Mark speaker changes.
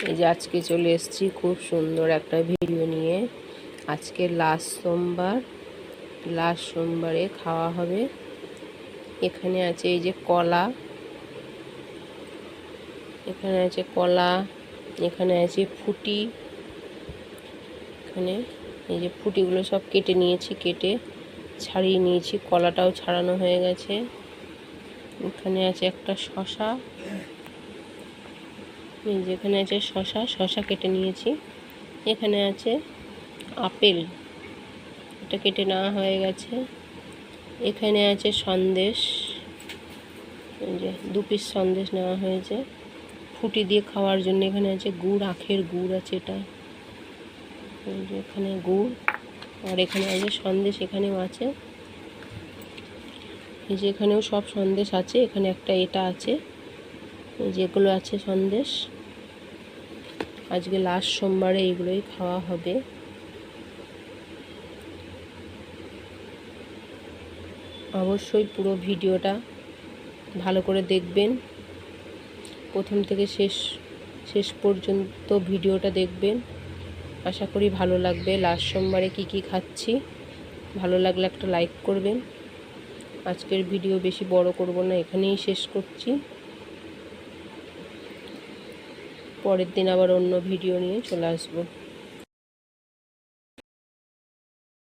Speaker 1: এই যে আজকে চলে এসেছি খুব সুন্দর একটা ভিডিও নিয়ে। আজকে লাস্ট সোমবারে খাওয়া হবে। এখানে আছে এই যে কলা, এখানে আছে কলা, এখানে আছে ফুটি। এখানে এই যে ফুটিগুলো সব কেটে নিয়েছি, কেটে ছাড়িয়ে নিয়েছি, কলাটাও ছাড়ানো হয়ে গেছে। এখানে আছে একটা শশা, এই যে এখানে আছে শশা কেটে নিয়েছি। এখানে আছে আপেল, এটা কেটে নেওয়া হয়ে গেছে। এখানে আছে সন্দেশ, এই যে 2 পিস সন্দেশ নেওয়া হয়েছে ফুটি দিয়ে খাওয়ার জন্য। এখানে আছে গুড়, আখের গুড় আছে, এটা এই যে এখানে গুড়, আর এখানে আছে সন্দেশ, এখানেও আছে, এই যে এখানেও সব সন্দেশ আছে। এখানে একটা এটা আছে, এই যেগুলো আছে সন্দেশ। আজকে লাস্ট সোমবারে এইগুলোই খাওয়া হবে। অবশ্যই পুরো ভিডিওটা ভালো করে দেখবেন, প্রথম থেকে শেষ পর্যন্ত ভিডিওটা দেখবেন। আশা করি ভালো লাগবে। লাস্ট সোমবারে কি কি খাচ্ছি, ভালো লাগলে একটা লাইক করবেন। আজকের ভিডিও বেশি বড় করব না, এখানেই শেষ করছি। পরের দিন আবার অন্য ভিডিও নিয়ে চলে আসবো।